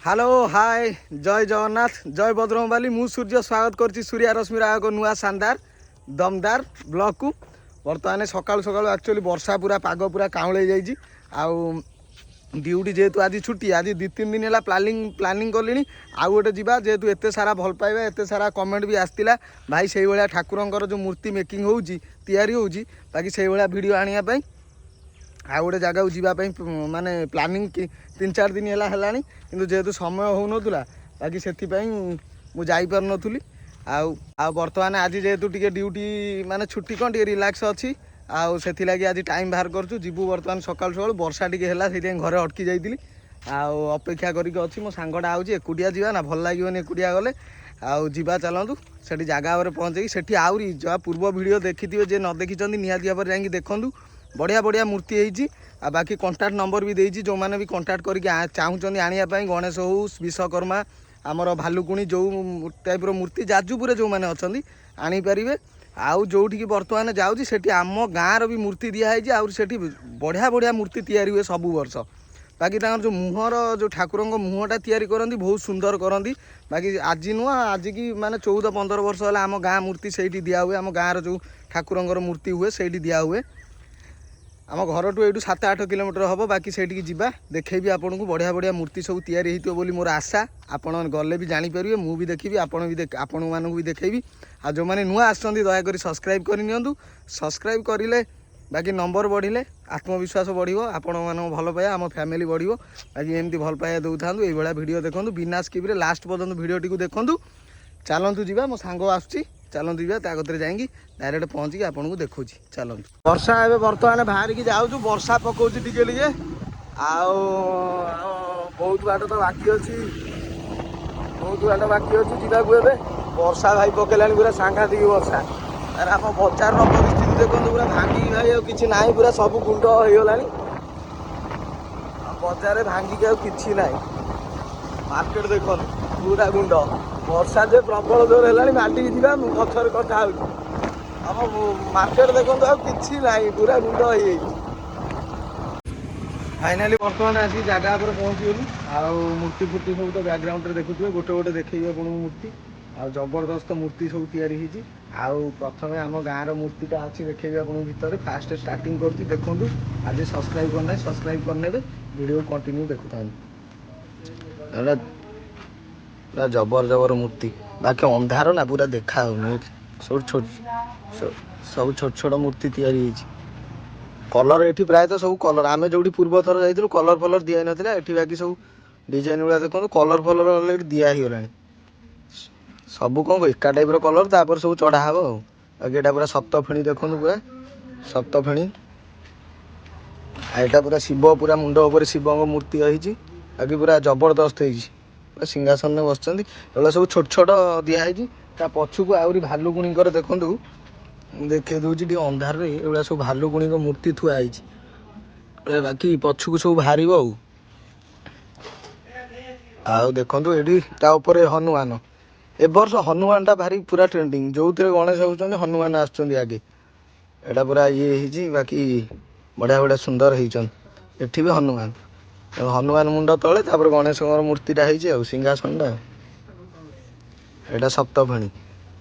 Hello hi जय जगन्नाथ जय बद्रंबाली मु सूर्य स्वागत कर सूर्या रश्मि एक नुआ शानदार दमदार ब्लॉग को बर्तमान सकाल सकाल एक्चुअली वर्षा पूरा पाग पूरा काउले जाइए ड्यूटी जेहेतु आज छुट्टी आज 2-3 दिन है प्लानिंग कली आउ गोटे जीवा जेहेतु एत सारा भल पाइबा एत सारा कमेंट भी आसला भाई से भाया ठाकुर जो मूर्ति मेकिंग होती बाकी से भाया वीडियो आने आ गोटे जगह जावाई माने प्लानिंग 3-4 दिन है कि जेहेतु समय हो बाकी से मुझे नी बर्तमान आज जेहेतु टी ड्यूटी माने छुट्टी कौन टे रिलैक्स अच्छी आउ से आज टाइम बाहर करूँ जीवु बर्तमान सकाल सकाल वर्षा टी है घरे अटकी जाइली अपेक्षा करके मो सांगटा आउे एकुटिया जावा ना भल लगे एकुटिया गले आवा चलतु से जगह पहुँचे से आहरी जहाँ पूर्व भिड देखी जे न देखी निहाती भाव जा देखूँ बढ़िया बढ़िया मूर्ति होती बाकी कंटाक्ट नंबर भी देती जो मैंने भी कंटाक्ट करके चाहूँगी आने गणेश हो विश्वकर्मा आमर भालुकुणी जो टाइप्र मूर्ति जाजपुर जो मैंने अच्छा आनीपारे आउ जोठी बर्तमान जाऊँगी से आम गाँव भी मूर्ति दिखाई आठी बढ़िया बढ़िया मूर्ति तैयारी हुए सब वर्ष बाकी जो मुहर जो ठाकुर मुहटा तैयारी करती बहुत सुंदर करती बाकी आज नुह आज की माने 14-15 वर्ष है आम गाँ मूर्ति से दिया हुए आम गाँव जो ठाकुर मूर्ति हुए से दिया हुए आम घर टू ये 7-8 किलोमीटर हम बाकी से देखेबी आपन को बढ़िया बढ़िया मूर्ति सब तैयारी होती बोली मोर आशा आपण गले भी जानीपर मु भी देखी आपण मानक भी देखेबी आ जो मैंने नुआ आसछन दयाक सब्सक्राइब करनी सब्सक्राइब करें बाकी नंबर बढ़िले आत्मविश्वास बढ़ो आपण मान भल पाया आम फैमिली बढ़ो बाकी एमती भल पाया दौ था ये भिड देखूँ बिना स्किप्रे लास्ट पर्यटन भिडियो देखूँ चलतु जा मो सांग आसुची चलतु जा कतरे जाइए डायरेक्ट पहुँचिकी आपको देखुँ चलतु वर्षा ए बर्तमान बाहर की जाऊँ वर्षा पकाऊँ टिके बहुत बाट तो बाकी अच्छी बहुत बाट बाकी अच्छी जावाक ए वर्षा भाई पकेला पूरा सांघातिक वर्षा अरे आम बजार परिस्थिति देखो पूरा भांगिकी भाई कि ना पूरा सब गुंड हो गला बजार भांगिकी कि ना मार्केट देखो पूरा गुंड वर्षा जो प्रबल जोर है माटिकी जा गचर कटा हो मार्केट देखो कि ना पूरा गुंड हो फाइनाली बर्तमान आसी जगह पर पहुँचीगलु मूर्ति फूर्ति सब तो बैकग्राउंड देखुए गोटे गोटे देखी आपको मूर्ति आ जबरदस्त मूर्ति सब तैयारी प्रथम आम गाँव मूर्तिटा अच्छी देखेबी आपको भितर फास्ट स्टार्टिंग कर देखूँ आज सब्सक्राइब करना सब्सक्राइब करने वीडियो कंटिन्यू देखुता पूरा जबर जबर मूर्ति बाकी अंधार ना पूरा देखा सब छोट छोट मूर्ति तैयारी कलर ये प्रायतः सब कलर आम जो पूर्व थर जाइए कलर फलर दिखाई नाला ये बाकी सब डिजाइन गुड़ा देखो कलर फलर अलरेडी दिगला सब कौन एका टाइप कलर तापर सब चढ़ा हे बाकी पूरा सप्तफेणी देखो पूरा सप्तफेणी यहाँ पूरा शिव पूरा मुंड उपर शिव मूर्ति रही बाकी पूरा जबरदस्त हो सिंहासन में बस सब छोट छोट दिखाई पछक आहरी भालुकुणी देखूँ देखे दूसरी टे अंधार एगुड़ा सब भालुकुणी मूर्ति थुआई बाकी पछक सब बाहर देखो ये हनुमान ए वर्ष हनुमान टा भारी पूरा ट्रेंडिंग जो थे गणेश होती हनुमान आगे यहाँ पूरा ये बाकी बढ़िया बढ़िया सुंदर होती भी हनुमान हनुमान मुंड तले तापर गणेश मूर्तिटा हो सिंहासन यहाँ सप्तफेणी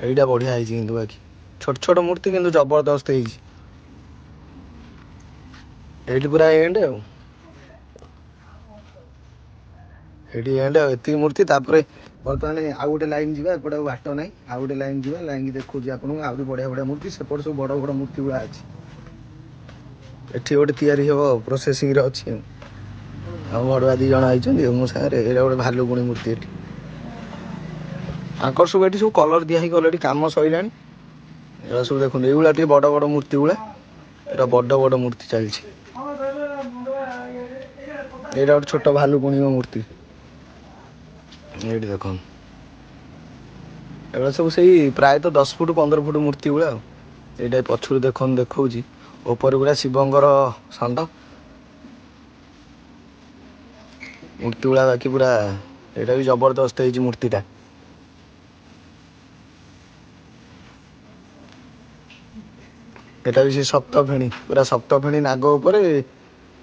यहाँ बढ़िया है बाकी छोट छोट मूर्ति किंतु जबरदस्त ये पूरा एंड ये मूर्ति तापर बर्तमान आउ गोटे लाइन जी एपटे बाट ना आउ गोटे लाइन जी लाइन देखो आपको आहरी बढ़िया बढ़िया मूर्ति सेपट सब बड़ बड़ मूर्ति गुड़ा अच्छी एटी गोटे तैयारी हम प्रोसेसिंग अच्छी बड़ुआ 2 जन आई मो सागर ये गोटे भालुकुणी मूर्ति आकर सब ये सब कलर दिखाई अलरेडी कम सरला सब देखो ये टे बड़ बड़ मूर्ति गुड़ा ये बड़ बड़ मूर्ति चलती ये गोटे छोट भालुकुणी मूर्ति ये देखो एगुड़ा सब से प्रायतः 10 फुट 15 फुट मूर्ति गुड़ा ये पछू देखो देखा ऊपर गुड़ा शिवंर षंड मूर्ति गुड़ा बाकी पूरा यहाँ भी जबरदस्त है मूर्तिटा यहाँ भी से सप्तफेणी पूरा सप्तफेणी नाग उपर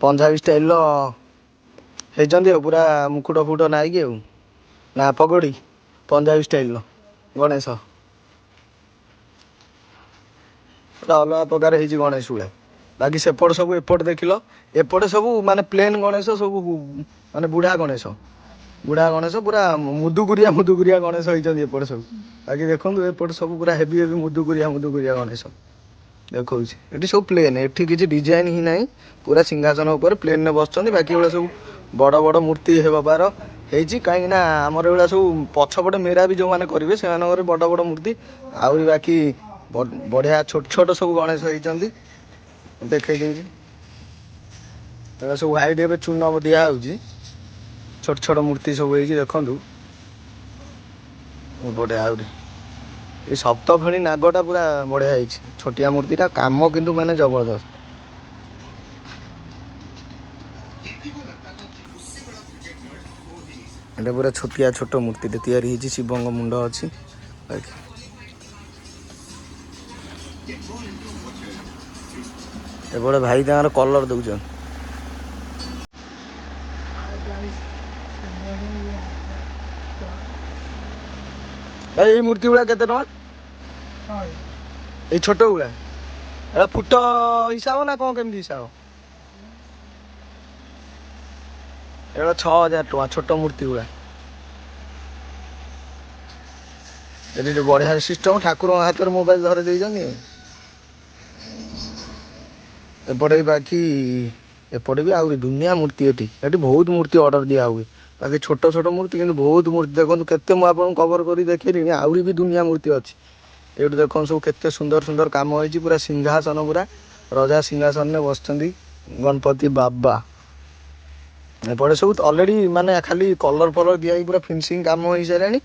पंजाबी स्टाइल पूरा मुकुट फुट नाइक ନା ପଗଡ଼ି ପଞ୍ଜାବୀ ଷ୍ଟାଇଲର ଗଣେଶ ପୁରା ଅଲଗା ପ୍ରକାର ହେଇଛି ଗଣେଶ ଗୁଡ଼ା। ବାକି ସେପଟ ସବୁ ଏପଟେ ଦେଖିଲ ଏପଟେ ସବୁ ମାନେ ପ୍ଲେନ୍ ଗଣେଶ ସବୁ ମାନେ ବୁଢ଼ା ଗଣେଶ ପୁରା ମୁଦୁକୁରିଆ ଗଣେଶ ହେଇଛନ୍ତି ଏପଟେ ସବୁ। ବାକି ଦେଖନ୍ତୁ ଏପଟେ ସବୁ ପୁରା ହେଭି ମୁଦୁକୁରିଆ ଗଣେଶ ଦେଖଉଛି। ଏଠି ସବୁ ପ୍ଲେନ୍, ଏଠି କିଛି ଡିଜାଇନ ହିଁ ନାହିଁ। ପୁରା ସିଂହାସନ ଉପରେ ପ୍ଲେନରେ ବସୁଛନ୍ତି। ବାକି ଏଗୁଡ଼ା ସବୁ ବଡ଼ ବଡ଼ ମୂର୍ତ୍ତି ହେବାର ହେଇଛି, କାହିଁକି ନା ଆମର ଏଗୁଡ଼ା ସବୁ ପଛପଟେ ମେରା ବି ଯେଉଁମାନେ କରିବେ ସେମାନଙ୍କର ବଡ଼ ବଡ଼ ମୂର୍ତ୍ତି। ଆହୁରି ବାକି ବଢ଼ିଆ ଛୋଟ ସବୁ ଗଣେଶ ହେଇଛନ୍ତି ଦେଖେଇ ଦେଇଛି। ଏଗୁଡ଼ା ସବୁ ହ୍ୱାଇଟ୍ ଏବେ ଚୂନ ଦିଆ ହେଉଛି। ଛୋଟ ମୂର୍ତ୍ତି ସବୁ ହେଇଛି ଦେଖନ୍ତୁ ବଢ଼ିଆ। ଆହୁରି ଏଇ ସପ୍ତ ଫେଣି ନାଗଟା ପୁରା ବଢ଼ିଆ ହେଇଛି। ଛୋଟିଆ ମୂର୍ତ୍ତିଟା କାମ କିନ୍ତୁ ମାନେ ଜବରଦସ୍ତ। ଏଇଟା ପୁରା ଛୋଟ ମୂର୍ତ୍ତିଟେ ତିଆରି ହେଇଛି। ଶିବଙ୍କ ମୁଣ୍ଡ ଅଛି। ଏପଟେ ଭାଇ ତାଙ୍କର କଲର ଦଉଛନ୍ତି। ଭାଇ ଏଇ ମୂର୍ତ୍ତି ଗୁଡ଼ା କେତେ ଟଙ୍କା? ଏଇ ଛୋଟ ଗୁଡ଼ା ଏଟା ଫୁଟ ହିସାବ ନା କ'ଣ କେମିତି ହିସାବ? ଏଗୁଡ଼ା 6000 ଟଙ୍କା ଛୋଟ ମୂର୍ତ୍ତି ଗୁଡ଼ା। ଏଠି ଯୋଉ ବଢ଼ିଆ ସିଷ୍ଟମ ଠାକୁରଙ୍କ ହାତରେ ମୋବାଇଲ ଧରି ଦେଇଛନ୍ତି। ଏପଟେ ବି ବାକି ଏପଟେ ବି ଆହୁରି ଦୁନିଆ ମୂର୍ତ୍ତି। ଏଠି ବହୁତ ମୂର୍ତ୍ତି ଅର୍ଡର ଦିଆ ହୁଏ। ବାକି ଛୋଟ ମୂର୍ତ୍ତି କିନ୍ତୁ ବହୁତ ମୂର୍ତ୍ତି ଦେଖନ୍ତୁ କେତେ ମୁଁ ଆପଣଙ୍କୁ କଭର କରି ଦେଖେଇଲିଣି। ଆହୁରି ବି ଦୁନିଆ ମୂର୍ତ୍ତି ଅଛି। ଏଇଠି ଦେଖନ୍ତୁ ସବୁ କେତେ ସୁନ୍ଦର କାମ ହେଇଛି। ପୁରା ସିଂହାସନ ପୁରା ରଜା ସିଂହାସନରେ ବସିଛନ୍ତି ଗଣପତି ବାବା। ଏପଟେ ସବୁ ଅଲରେଡି ମାନେ ଖାଲି କଲର ଫଲର ଦିଆ ହେଇକି ପୁରା ଫିନିସିଂ କାମ ହେଇସାରିଲାଣି।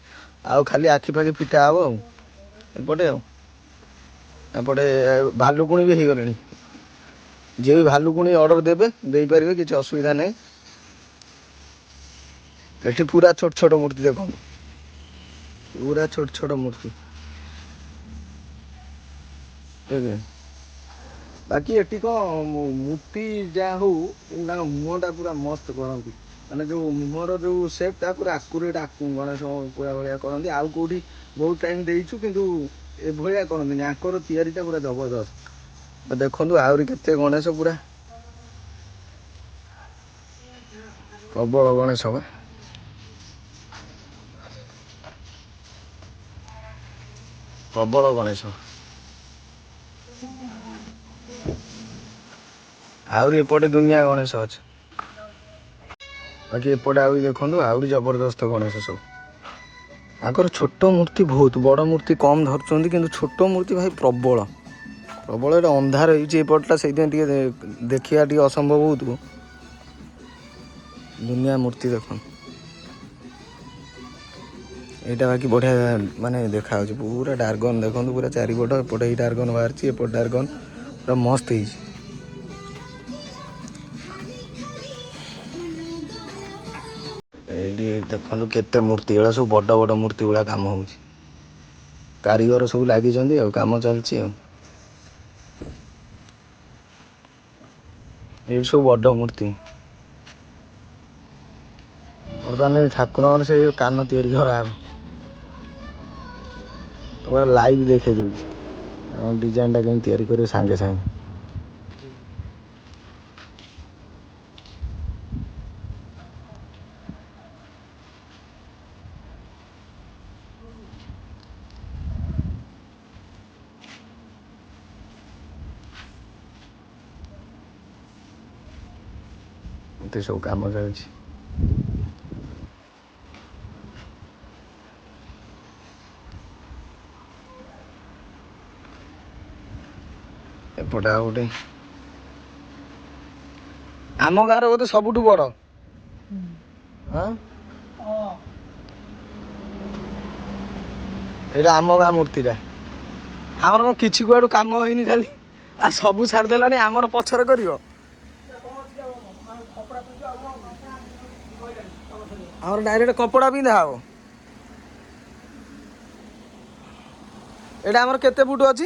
ଆଉ ଖାଲି ଆଖି ଫାଖି ଫିଟା ହବ ଆଉ ଏପଟେ ଭାଲୁକୁଣି ବି ହେଇଗଲେଣି। ଯିଏ ବି ଭାଲୁକୁଣି ଅର୍ଡର ଦେବେ ଦେଇପାରିବେ, କିଛି ଅସୁବିଧା ନାହିଁ। ଏଠି ପୁରା ଛୋଟ ମୂର୍ତ୍ତି ଦେଖନ୍ତୁ, ପୁରା ଛୋଟ ମୂର୍ତ୍ତି। ବାକି ଏଠି କ'ଣ ମୂର୍ତ୍ତି ଯାହା ହଉ ତାଙ୍କ ମୁହଁଟା ପୁରା ମସ୍ତ କରନ୍ତି। ମାନେ ଯୋଉ ମୁହଁର ଯୋଉ ସେପ୍ଟା ପୁରା ଆକୁରେଟ ଗଣେଶ ପୁରା ଭଳିଆ କରନ୍ତି। ଆଉ କୋଉଠି ବହୁତ ଟାଇମ ଦେଇଛୁ କିନ୍ତୁ ଏଭଳିଆ କରନ୍ତିନି। ଆଙ୍କର ତିଆରିଟା ପୁରା ଜବରଦସ୍ତ। ଦେଖନ୍ତୁ ଆହୁରି କେତେ ଗଣେଶ ପୁରା ପ୍ରବଳ ଗଣେଶ ବା। ପ୍ରବଳ ଗଣେଶ। ଆହୁରି ଏପଟେ ଦୁନିଆ ଗଣେଶ ଅଛି। ବାକି ଏପଟେ ଆହୁରି ଦେଖନ୍ତୁ ଆହୁରି ଜବରଦସ୍ତ ଗଣେଶ ସବୁ। ଆଙ୍କର ଛୋଟ ମୂର୍ତ୍ତି ବହୁତ, ବଡ଼ ମୂର୍ତ୍ତି କମ ଧରୁଛନ୍ତି କିନ୍ତୁ ଛୋଟ ମୂର୍ତ୍ତି ଭାଇ ପ୍ରବଳ। ଏଇଟା ଅନ୍ଧାର ହେଇଛି ଏପଟଟା, ସେଇଥିପାଇଁ ଟିକେ ଦେଖିବା ଟିକେ ଅସମ୍ଭବ ହଉଥିବ। ଦୁନିଆ ମୂର୍ତ୍ତି ଦେଖନ୍ତୁ। ଏଇଟା ବାକି ବଢ଼ିଆ ମାନେ ଦେଖାଯାଉଛି। ପୁରା ଡାର୍ଗନ ଦେଖନ୍ତୁ ପୁରା ଚାରିପଟ। ଏପଟେ ଏଇ ଡାର୍ଗନ ବାହାରିଛି, ଏପଟେ ଡାର୍ଗନ ପୁରା ମସ୍ତ ହେଇଛି। ଏଇଠି ଦେଖନ୍ତୁ କେତେ ମୂର୍ତ୍ତି। ଏଗୁଡ଼ା ସବୁ ବଡ଼ ମୂର୍ତ୍ତି ଗୁଡ଼ା କାମ ହଉଛି। କାରିଗର ସବୁ ଲାଗିଛନ୍ତି ଆଉ କାମ ଚାଲିଛି ଆଉ। ଏଇଠି ସବୁ ବଡ଼ ମୂର୍ତ୍ତି। ବର୍ତ୍ତମାନ ଠାକୁରଙ୍କର ସେଇ କାନ ତିଆରି କରାହବ। ପୁରା ଲାଇଭ୍ ଦେଖେଇ ଦଉଛି ଡିଜାଇନଟା କେମିତି ତିଆରି କରିବେ ସାଙ୍ଗେ ସାଙ୍ଗେ। ଏତେ ସବୁ କାମ ଚାଲିଛି। ଏପଟେ ଆଉ ଗୋଟେ ଆମ ଗାଁର ବୋଧେ ସବୁଠୁ ବଡ଼। ଏଇଟା ଆମ ଗାଁ ମୂର୍ତ୍ତିଟା। ଆମର କିଛି କୁଆଡୁ କାମ ହେଇନି, ଖାଲି ଆଉ ସବୁ ଛାଡ଼ିଦେଲାଣି। ଆମର ପଛରେ କରିବ। ଆମର ଡାଇରେକ୍ଟ କପଡ଼ା ପିନ୍ଧା ହବ। ଏଇଟା ଆମର କେତେ ଫୁଟ ଅଛି?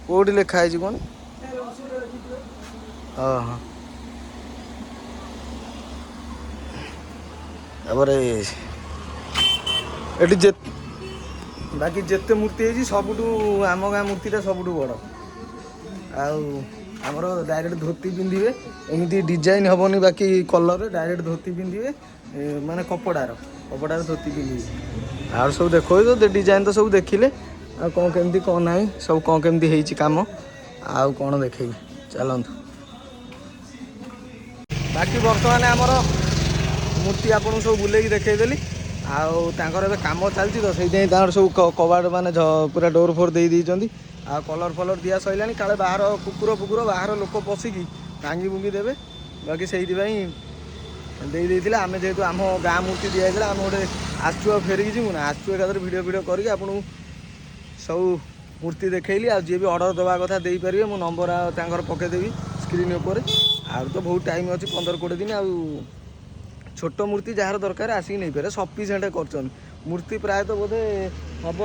କୋଉଠି ଲେଖା ହେଇଛି କଣ? ଓହୋ। ତାପରେ ଏଠି ଯେ ବାକି ଯେତେ ମୂର୍ତ୍ତି ହେଇଛି ସବୁଠୁ ଆମ ଗାଁ ମୂର୍ତ୍ତିଟା ସବୁଠୁ ବଡ଼। ଆଉ ଆମର ଡାଇରେକ୍ଟ ଧୋତି ପିନ୍ଧିବେ, ଏମିତି ଡିଜାଇନ୍ ହେବନି ବାକି କଲର୍ରେ ଡାଇରେକ୍ଟ ଧୋତି ପିନ୍ଧିବେ, ମାନେ କପଡ଼ାର ଧୋତି ପିନ୍ଧିବେ। ଆଉ ସବୁ ଦେଖାଉଛି ତ ଡିଜାଇନ୍ ତ ସବୁ ଦେଖିଲେ, ଆଉ କ'ଣ କେମିତି କ'ଣ ନାହିଁ ସବୁ କ'ଣ କେମିତି ହେଇଛି କାମ, ଆଉ କ'ଣ ଦେଖେଇବି ଚାଲନ୍ତୁ। ବାକି ବର୍ତ୍ତମାନ ଆମର ମୂର୍ତ୍ତି ଆପଣଙ୍କୁ ସବୁ ବୁଲେଇକି ଦେଖେଇଦେଲି। ଆଉ ତାଙ୍କର ଏବେ କାମ ଚାଲିଛି ତ ସେଇଥିପାଇଁ ତାଙ୍କର ସବୁ କବାଟ ମାନେ ପୁରା ଡୋର୍ ଫୋର୍ ଦେଇଛନ୍ତି। ଆଉ କଲର୍ ଫଲର୍ ଦିଆ ସରିଲାଣି, କାଳେ ବାହାର କୁକୁର ବାହାର ଲୋକ ପଶିକି ଭାଙ୍ଗି ଭୁଙ୍ଗି ଦେବେ, ବାକି ସେଇଥିପାଇଁ ଦେଇଥିଲେ। ଆମେ ଯେହେତୁ ଆମ ଗାଁ ମୂର୍ତ୍ତି ଦିଆଯାଇଥିଲା, ଆମେ ଗୋଟେ ଆସିଛୁ ଆଉ ଫେରିକି ଯିବୁ ନା, ଆସିଛୁ ଏକାଥରେ ଭିଡ଼ିଓ କରିକି ଆପଣଙ୍କୁ ସବୁ ମୂର୍ତ୍ତି ଦେଖେଇଲି। ଆଉ ଯିଏ ବି ଅର୍ଡ଼ର ଦେବା କଥା ଦେଇପାରିବେ, ମୁଁ ନମ୍ବର ତାଙ୍କର ପକେଇଦେବି ସ୍କ୍ରିନ୍ ଉପରେ। ଆଉ ତ ବହୁତ ଟାଇମ୍ ଅଛି, 15-20 ଦିନ। ଆଉ ଛୋଟ ମୂର୍ତ୍ତି ଯାହାର ଦରକାର ଆସିକି ନେଇପାରେ, ସଫିସିଏଣ୍ଟ କରୁଛନ୍ତି ମୂର୍ତ୍ତି। ପ୍ରାୟତଃ ବୋଧେ ହେବ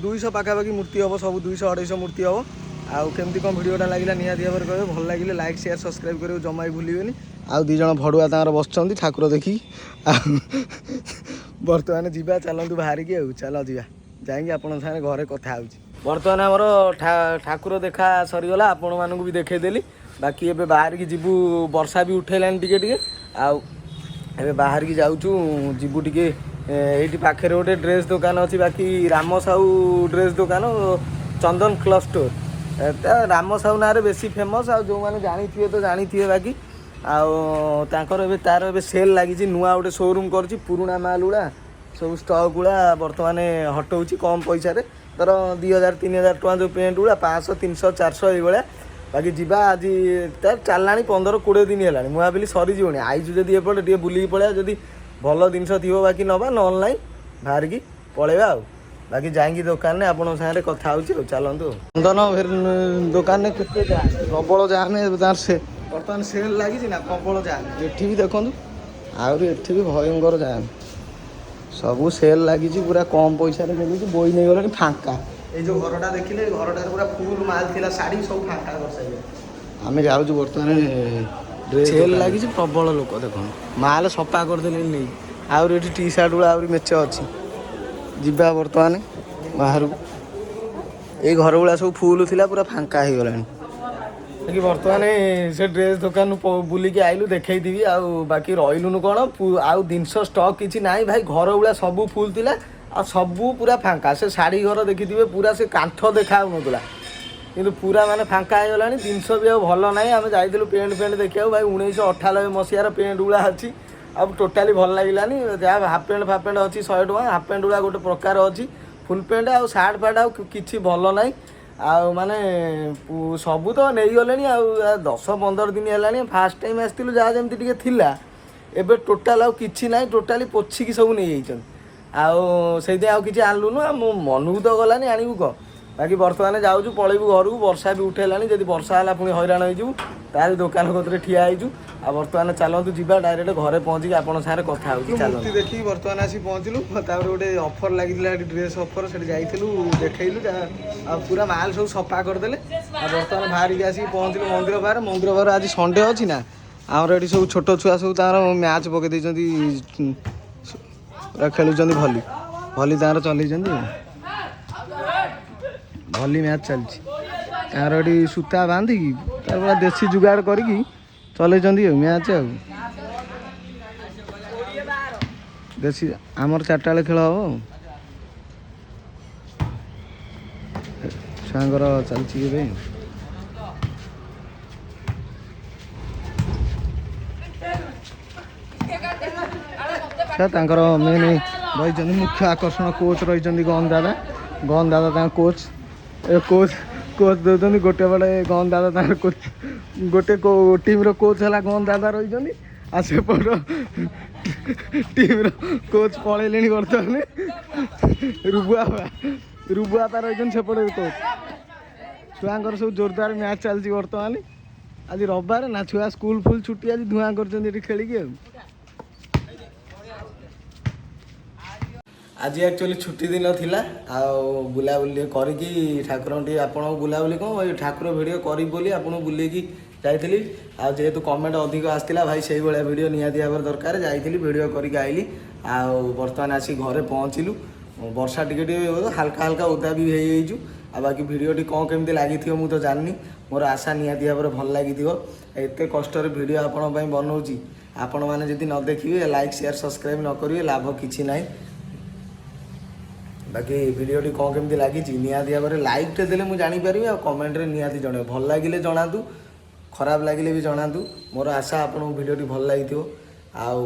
200 ପାଖାପାଖି ମୂର୍ତ୍ତି ହେବ, ସବୁ 200-250 ମୂର୍ତ୍ତି ହେବ। ଆଉ କେମିତି କ'ଣ ଭିଡ଼ିଓଟା ଲାଗିଲା ନିହାତି ଭାବରେ କହିବେ, ଭଲ ଲାଗିଲେ ଲାଇକ୍ ସେୟାର ସବସ୍କ୍ରାଇବ୍ କରିବାକୁ ଜମା ବି ଭୁଲିବେନି। ଆଉ 2 ଜଣ ଭଡ଼ୁଆ ତାଙ୍କର ବସିଛନ୍ତି ଠାକୁର ଦେଖିକି। ଆଉ ବର୍ତ୍ତମାନ ଯିବା, ଚାଲନ୍ତୁ ବାହାରିକି, ଆଉ ଚାଲ ଯିବା, ଯାଇକି ଆପଣଙ୍କ ସାଙ୍ଗରେ ଘରେ କଥା ହେଉଛି। ବର୍ତ୍ତମାନ ଆମର ଠାକୁର ଦେଖା ସରିଗଲା, ଆପଣମାନଙ୍କୁ ବି ଦେଖେଇଦେଲି। ବାକି ଏବେ ବାହାରିକି ଯିବୁ, ବର୍ଷା ବି ଉଠେଇଲାଣି ଟିକେ ଟିକେ। ଆଉ ଏବେ ବାହାରିକି ଯାଉଛୁ, ଯିବୁ ଟିକେ ଏଇଠି ପାଖରେ ଗୋଟେ ଡ୍ରେସ୍ ଦୋକାନ ଅଛି, ବାକି ରାମ ସାହୁ ଡ୍ରେସ୍ ଦୋକାନ, ଚନ୍ଦନ କ୍ଲଥ୍ ଷ୍ଟୋର୍। ଏଟା ରାମ ସାହୁ ନାଁରେ ବେଶୀ ଫେମସ୍, ଆଉ ଯେଉଁମାନେ ଜାଣିଥିବେ ତ ଜାଣିଥିବେ। ବାକି ଆଉ ତାଙ୍କର ତାର ଏବେ ସେଲ୍ ଲାଗିଛି, ନୂଆ ଗୋଟେ ସୋରୁମ୍ କରିଛି। ପୁରୁଣା ମାଲ୍ ଗୁଡ଼ା ସବୁ ଷ୍ଟକ୍ ଗୁଡ଼ା ବର୍ତ୍ତମାନ ହଟଉଛି କମ୍ ପଇସାରେ। ଧର 2000-3000 ଟଙ୍କା ଯେଉଁ ପ୍ୟାଣ୍ଟ ଗୁଡ଼ା 500, 300, 400 ଏଇଭଳିଆ। ବାକି ଯିବା, ଆଜି ତାର ଚାଲିଲାଣି 15-20 ଦିନ ହେଲାଣି। ମୁଁ ଭାବିଲି ସରିଯିବଣି, ଆଇଛୁ ଯଦି ଏପଟେ ଟିକେ ବୁଲିକି ପଳେଇବା, ଯଦି ଭଲ ଜିନିଷ ଥିବ ବାକି ନେବା, ନହେଲେ ନାହିଁ ବାହାରିକି ପଳେଇବା। ଆଉ ବାକି ଯାଇକି ଦୋକାନରେ ଆପଣଙ୍କ ସାଙ୍ଗରେ କଥା ହେଉଛି। ଆଉ ଚାଲନ୍ତୁ। ଚନ୍ଦନ ଦୋକାନରେ କେତେ ପ୍ରବଳ ଜାମ୍, ତାର ବର୍ତ୍ତମାନ ସେଲ୍ ଲାଗିଛି ନା, ପ୍ରବଳ ଜାମ୍। ଏଠି ବି ଦେଖନ୍ତୁ, ଆହୁରି ଏଠି ବି ଭୟଙ୍କର ଜାମ୍। ସବୁ ସେଲ୍ ଲାଗିଛି, ପୁରା କମ୍ ପଇସାରେ ମିଳୁଛି। ବୋଇ ନେଇଗଲେଣି, ଫାଙ୍କା। ଏଇ ଯେଉଁ ଘରଟା ଦେଖିଲେ, ଘରଟାରେ ପୁରା ଫୁଲ୍ ମାଲ୍ ଥିଲା, ଶାଢ଼ୀ ସବୁ ଫାଙ୍କା କରିସାରିଲେ। ଆମେ ଯାଉଛୁ ବର୍ତ୍ତମାନ, ସେଲ୍ ଲାଗିଛି, ପ୍ରବଳ ଲୋକ ଦେଖନ୍ତୁ, ମାଲ୍ ସଫା କରିଦେଲେଣି ନେଇ। ଆହୁରି ଏଠି ଟି ସାର୍ଟ ଗୁଡ଼ା ଆହୁରି ମେଚ ଅଛି। ଯିବା ବର୍ତ୍ତମାନ ବାହାରକୁ, ଏଇ ଘର ଗୁଡ଼ା ସବୁ ଫୁଲ୍ ଥିଲା, ପୁରା ଫାଙ୍କା ହେଇଗଲାଣି। ବାକି ବର୍ତ୍ତମାନ ସେ ଡ୍ରେସ୍ ଦୋକାନରୁ ବୁଲିକି ଆଇଲୁ, ଦେଖେଇଥିବି। ଆଉ ବାକି ରହିଲୁନୁ କ'ଣ, ଆଉ ଜିନିଷ ଷ୍ଟକ୍ କିଛି ନାହିଁ ଭାଇ। ଘର ଗୁଡ଼ା ସବୁ ଫୁଲ୍ ଥିଲା, ଆଉ ସବୁ ପୁରା ଫାଙ୍କା। ସେ ଶାଢ଼ୀ ଘର ଦେଖିଥିବେ, ପୁରା ସେ କାନ୍ଥ ଦେଖା ହେଉନଥିଲା, କିନ୍ତୁ ପୁରା ମାନେ ଫାଙ୍କା ହେଇଗଲାଣି। ଜିନିଷ ବି ଆଉ ଭଲ ନାହିଁ। ଆମେ ଯାଇଥିଲୁ ପ୍ୟାଣ୍ଟ ଦେଖିବାକୁ, ଭାଇ 1998 ମସିହାର ପ୍ୟାଣ୍ଟ ଗୁଡ଼ା ଅଛି, ଆଉ ଟୋଟାଲି ଭଲ ଲାଗିଲାନି। ଯାହା ହାଫ୍ ପ୍ୟାଣ୍ଟ ଅଛି 100 ଟଙ୍କା, ହାଫ୍ ପ୍ୟାଣ୍ଟ ଗୁଡ଼ା ଗୋଟେ ପ୍ରକାର ଅଛି, ଫୁଲ୍ ପ୍ୟାଣ୍ଟ ଆଉ ସାର୍ଟ ଫାର୍ଟ ଆଉ କିଛି ଭଲ ନାହିଁ। ଆଉ ମାନେ ସବୁ ତ ନେଇଗଲେଣି। ଆଉ 10-15 ଦିନ ହେଲାଣି, ଫାର୍ଷ୍ଟ ଟାଇମ୍ ଆସିଥିଲୁ, ଯାହା ଯେମିତି ଟିକେ ଥିଲା। ଏବେ ଟୋଟାଲ୍ ଆଉ କିଛି ନାହିଁ, ଟୋଟାଲି ପୋଛିକି ସବୁ ନେଇଯାଇଛନ୍ତି। ଆଉ ସେଇଥିପାଇଁ ଆଉ କିଛି ଆଣିଲୁନୁ। ଆଉ ମୋ ମନକୁ ତ ଗଲାନି, ଆଣିବୁ କ'ଣ। ବାକି ବର୍ତ୍ତମାନ ଯାଉଛୁ, ପଳେଇବୁ ଘରକୁ। ବର୍ଷା ବି ଉଠେଇଲାଣି, ଯଦି ବର୍ଷା ହେଲା ପୁଣି ହଇରାଣ ହେଇଯିବୁ। ତାହେଲେ ଦୋକାନ କତିରେ ଠିଆ ହେଇଛୁ। ଆଉ ବର୍ତ୍ତମାନ ଚାଲନ୍ତୁ ଯିବା, ଡାଇରେକ୍ଟ ଘରେ ପହଞ୍ଚିକି ଆପଣଙ୍କ ସାଙ୍ଗରେ କଥା ହେଉଛି। ମୂର୍ତ୍ତି ଦେଖିକି ବର୍ତ୍ତମାନ ଆସି ପହଞ୍ଚିଲୁ। ତାପରେ ଗୋଟେ ଅଫର୍ ଲାଗିଥିଲା, ଏଠି ଡ୍ରେସ୍ ଅଫର୍, ସେଠି ଯାଇଥିଲୁ, ଦେଖେଇଲୁ। ଆଉ ପୁରା ମାଲ୍ ସବୁ ସଫା କରିଦେଲେ। ଆଉ ବର୍ତ୍ତମାନ ବାହାରିକି ଆସିକି ପହଞ୍ଚିଲୁ ମନ୍ଦିର ବାହାରେ। ଆଜି ସଣ୍ଡେ ଅଛି ନା, ଆମର ଏଠି ସବୁ ଛୋଟ ଛୁଆ ସବୁ ତାଙ୍କର ମ୍ୟାଚ୍ ପକେଇ ଦେଇଛନ୍ତି, ପୁରା ଖେଳୁଛନ୍ତି ଭଲି ତାଙ୍କର ଚଲେଇଛନ୍ତି। ଭଲି ମ୍ୟାଚ୍ ଚାଲିଛି ତାଙ୍କର, ଏଠି ସୂତା ବାନ୍ଧିକି ତାର ପୁରା ଦେଶୀ ଯୁଗାଡ଼ କରିକି ଚଲେଇଛନ୍ତି ଆଉ ମ୍ୟାଚ୍। ଆଉ ଦେଶୀ, ଆମର 4ଟା ବେଳେ ଖେଳ ହେବ। ଆଉ ଛୁଆଙ୍କର ଚାଲିଛି ଏବେ। ତାଙ୍କର ମେନ୍ ରହିଛନ୍ତି ମୁଖ୍ୟ ଆକର୍ଷଣ, କୋଚ୍ ରହିଛନ୍ତି ଗହନ ଦାଦା ତାଙ୍କ କୋଚ୍। କୋଚ୍ ଦେଉଛନ୍ତି ଗୋଟେ ବେଳେ, ଗହନ ଦାଦା ତାଙ୍କର କୋଚ୍। ଗୋଟେ ଟିମ୍ର କୋଚ୍ ହେଲା ଗହନ ଦାଦା ରହିଛନ୍ତି, ଆଉ ସେପଟ ଟିମ୍ର କୋଚ୍ ପଳେଇଲେଣି ବର୍ତ୍ତମାନ। ରୁବୁଆ ରହିଛନ୍ତି ସେପଟେ କୋଚ୍। ଛୁଆଙ୍କର ସବୁ ଜୋରଦାର ମ୍ୟାଚ୍ ଚାଲିଛି ବର୍ତ୍ତମାନ। ଆଜି ରବିବାର ନା, ଛୁଆ ସ୍କୁଲ୍ ଛୁଟି, ଆଜି ଧୂଆଁ କରୁଛନ୍ତି ଏଠି ଖେଳିକି। ଆଉ ଆଜି ଆକ୍ଚୁଆଲି ଛୁଟି ଦିନ ଥିଲା, ଆଉ ବୁଲାବୁଲି କରିକି ଠାକୁରଙ୍କୁ ଟିକେ, ଆପଣଙ୍କୁ ବୁଲାବୁଲି କ'ଣ, ଏଇ ଠାକୁର ଭିଡ଼ିଓ କରିବି ବୋଲି ଆପଣଙ୍କୁ ବୁଲେଇକି ଯାଇଥିଲି ଆଉ ଯେହେତୁ କମେଣ୍ଟ ଅଧିକ ଆସିଥିଲା ଭାଇ ସେଇଭଳିଆ ଭିଡ଼ିଓ ନିହାତି ଭାବରେ ଦରକାର ଯାଇଥିଲି ଭିଡ଼ିଓ କରିକି ଆଇଲି ଆଉ ବର୍ତ୍ତମାନ ଆସି ଘରେ ପହଞ୍ଚିଲୁ ବର୍ଷା ଟିକେ ଟିକେ ହାଲକା ହାଲକା ଓଦା ବି ହେଇଯାଇଛୁ ଆଉ ବାକି ଭିଡ଼ିଓଟି କ'ଣ କେମିତି ଲାଗିଥିବ ମୁଁ ତ ଜାଣିନି ମୋର ଆଶା ନିହାତି ଭାବରେ ଭଲ ଲାଗିଥିବ ଏତେ କଷ୍ଟରେ ଭିଡ଼ିଓ ଆପଣଙ୍କ ପାଇଁ ବନଉଛି ଆପଣମାନେ ଯଦି ନ ଦେଖିବେ ଲାଇକ୍ ସେୟାର ସବସ୍କ୍ରାଇବ୍ ନ କରିବେ ଲାଭ କିଛି ନାହିଁ ବାକି ଭିଡ଼ିଓଟି କ'ଣ କେମିତି ଲାଗିଛି ନିହାତି ଭାବରେ ଲାଇକ୍ଟେ ଦେଲେ ମୁଁ ଜାଣିପାରିବି ଆଉ କମେଣ୍ଟରେ ନିହାତି ଜଣାଇବେ ଭଲ ଲାଗିଲେ ଜଣାନ୍ତୁ ଖରାପ ଲାଗିଲେ ବି ଜଣାନ୍ତୁ ମୋର ଆଶା ଆପଣଙ୍କୁ ଭିଡ଼ିଓଟି ଭଲ ଲାଗିଥିବ ଆଉ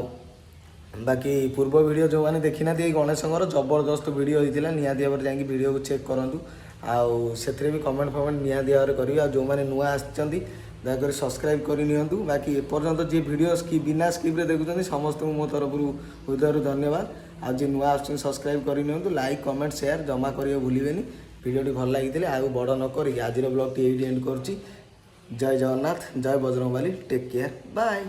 ବାକି ପୂର୍ବ ଭିଡ଼ିଓ ଯେଉଁମାନେ ଦେଖିନାହାନ୍ତି ଏଇ ଗଣେଶଙ୍କର ଜବରଦସ୍ତ ଭିଡ଼ିଓ ହେଇଥିଲା ନିହାତି ଭାବରେ ଯାଇକି ଭିଡ଼ିଓକୁ ଚେକ୍ କରନ୍ତୁ ଆଉ ସେଥିରେ ବି କମେଣ୍ଟ ଫମେଣ୍ଟ ନିହାତି ଭାବରେ କରିବେ ଆଉ ଯେଉଁମାନେ ନୂଆ ଆସିଛନ୍ତି ଦୟାକରି ସବସ୍କ୍ରାଇବ୍ କରି ନିଅନ୍ତୁ ବାକି ଏପର୍ଯ୍ୟନ୍ତ ଯିଏ ଭିଡ଼ିଓ ବିନା ସ୍କିପ୍ରେ ଦେଖୁଛନ୍ତି ସମସ୍ତଙ୍କୁ ମୋ ତରଫରୁ ହୃଦୟରୁ ଧନ୍ୟବାଦ ଆଉ ଯିଏ ନୂଆ ଆସୁଛନ୍ତି ସବସ୍କ୍ରାଇବ୍ କରି ନିଅନ୍ତୁ ଲାଇକ୍ କମେଣ୍ଟ ସେୟାର ଜମା କରିବାକୁ ଭୁଲିବେନି ଭିଡ଼ିଓଟି ଭଲ ଲାଗିଥିଲେ ଆଉ ବଡ଼ ନ କରିକି ଆଜିର ବ୍ଲଗ୍ଟି ଏଇଠି ଏଣ୍ଡ କରୁଛି ଜୟ ଜଗନ୍ନାଥ ଜୟ ବଜରଙ୍ଗବାଲି ଟେକ୍ କେୟାର ବାଏ।